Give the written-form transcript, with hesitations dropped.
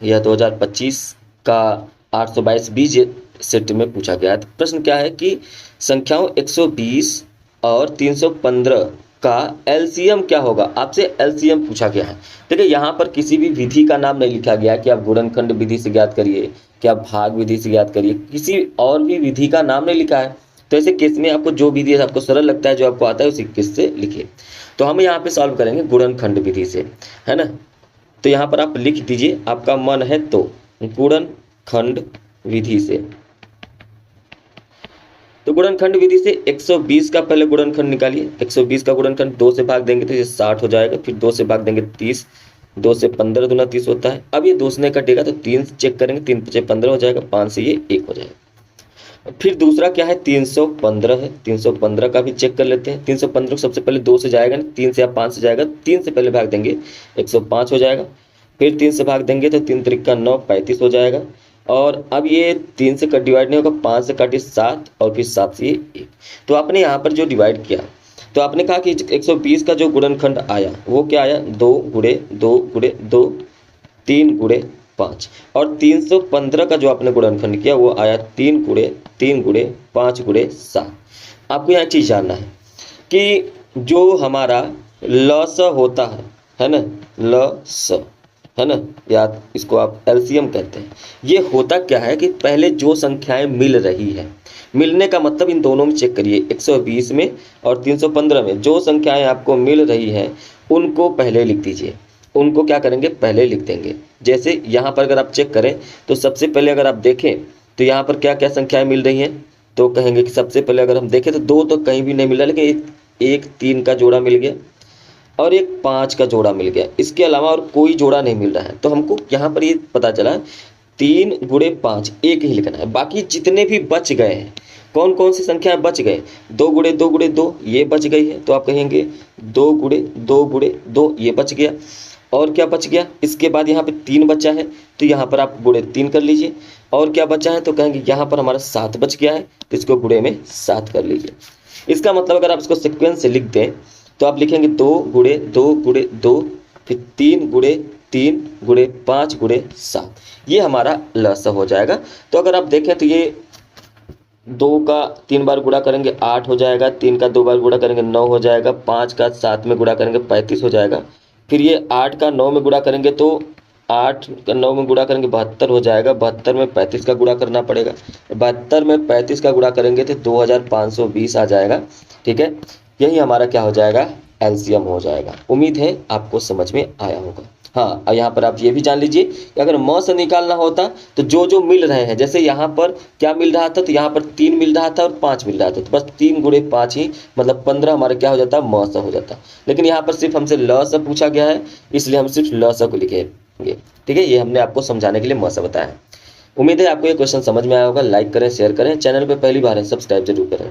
यह 2025 का 822 बीज सेट में पूछा गया है। तो प्रश्न क्या है कि संख्याओं 120 और 315 का एलसीएम क्या होगा, आपसे एलसीएम पूछा गया है। देखिए यहाँ पर किसी भी विधि का नाम नहीं लिखा गया कि आप गुणनखंड विधि से ज्ञात करिए, कि आप भाग विधि से ज्ञात करिए, किसी और भी विधि का नाम नहीं लिखा है। तो ऐसे केस में आपको जो विधि आपको सरल लगता है, जो आपको आता है, उसी केस से लिखिए। तो हम यहाँ पे सॉल्व करेंगे गुणनखंड विधि से, है ना। तो यहाँ पर आप लिख दीजिए, आपका मन है तो, गुणनखंड विधि से। तो गुणनखंड विधि से 120 का पहले गुणनखंड निकालिए। 120 का गुणनखंड 2 से भाग देंगे तो ये 60 हो जाएगा, फिर 2 से भाग देंगे 30, 2 से 15 दूना 30 होता है। अब ये 2 से नहीं कटेगा तो 3 से चेक करेंगे, 3 पचे 15 हो जाएगा, 5 से ये 1 हो जाएगा। फिर दूसरा क्या है, 315 है, 315 का भी चेक कर लेते हैं। 315 सबसे पहले 2 से जाएगा, 3 से या 5 से जाएगा, 3 से पहले भाग देंगे 105 हो जाएगा, फिर 3 से भाग देंगे तो 3 त्रिका 9, 35 हो जाएगा। और अब ये 3 से कट डिवाइड नहीं होगा, 5 से काटिए 7 और फिर 7 से ये 1। तो आपने यहाँ पर जो डिवाइड किया, तो आपने कहा कि 120 का जो गुणनखंड आया वो क्या आया, 2 गुणे 2 गुणे 2, 3 गुणे 5। और 315 का जो आपने गुणनखंड किया वो आया 3 गुणे 3 गुणे 5 गुणे 7। आपको यहाँ चीज़ जानना है कि जो हमारा लस होता है ना, लस, है ना, या इसको आप एलसीएम कहते हैं। ये होता क्या है कि पहले जो संख्याएं मिल रही है, मिलने का मतलब इन दोनों में चेक करिए, 120 में और 315 में जो संख्याएं आपको मिल रही हैं उनको पहले लिख दीजिए। उनको क्या करेंगे, पहले लिख देंगे। जैसे यहाँ पर अगर आप चेक करें तो सबसे पहले अगर आप देखें तो यहाँ पर क्या क्या संख्याएं मिल रही हैं, तो कहेंगे कि सबसे पहले अगर हम देखें तो 2 तो कहीं भी नहीं मिला, लेकिन एक 3 का जोड़ा मिल गया और एक 5 का जोड़ा मिल गया। इसके अलावा और कोई जोड़ा नहीं मिल रहा है। तो हमको यहाँ पर ये पता चला 3 गुणे 5 एक ही लिखना है। बाकी जितने भी बच गए हैं, कौन कौन सी संख्याएं बच गए, 2 गुणे 2 गुणे 2 ये बच गई है, तो आप कहेंगे 2 गुणे 2 गुणे 2 ये बच गया। और क्या बच गया, इसके बाद यहाँ पे 3 बचा है, तो यहाँ पर आप गुणे 3 कर लीजिए। और क्या बचा है, तो कहेंगे यहाँ पर हमारा 7 बच गया है, तो इसको गुणे में 7 कर लीजिए। इसका मतलब अगर आप इसको सिक्वेंस से लिख दें तो आप लिखेंगे 2 गुणे 2 गुणे 2, फिर 3 गुणे 3 गुणे 5 गुणे 7। ये हमारा लसा हो जाएगा। तो अगर आप देखें तो ये 2 का 3 बार गुणा करेंगे 8 हो जाएगा, 3 का 2 बार गुणा करेंगे 9 हो जाएगा, 5 का 7 में गुणा करेंगे 35 हो जाएगा, फिर ये 8 का 9 में गुणा करेंगे तो 8 का 9 में गुणा करेंगे 72 हो जाएगा, 72 में 35 का गुणा करना पड़ेगा, 72 में 35 का गुणा करेंगे तो 2520 आ जाएगा। ठीक है, यही हमारा क्या हो जाएगा, एलसीएम हो जाएगा। उम्मीद है आपको समझ में आया होगा। हाँ, और यहाँ पर आप ये भी जान लीजिए कि अगर म से निकालना होता तो जो जो मिल रहे हैं, जैसे यहाँ पर क्या मिल रहा था, तो यहाँ पर 3 मिल रहा था और 5 मिल रहा था, तो बस 3 गुणे 5 ही मतलब 15 हमारा क्या हो जाता, म सा हो जाता। लेकिन यहाँ पर सिर्फ हमसे ल सा पूछा गया है, इसलिए हम सिर्फ ल सा को लिखेंगे। ठीक है, ये हमने आपको समझाने के लिए म सा बताया है। उम्मीद है आपको ये क्वेश्चन समझ में आया होगा। लाइक करें, शेयर करें, चैनल पर पहली बार है सब्सक्राइब जरूर करें।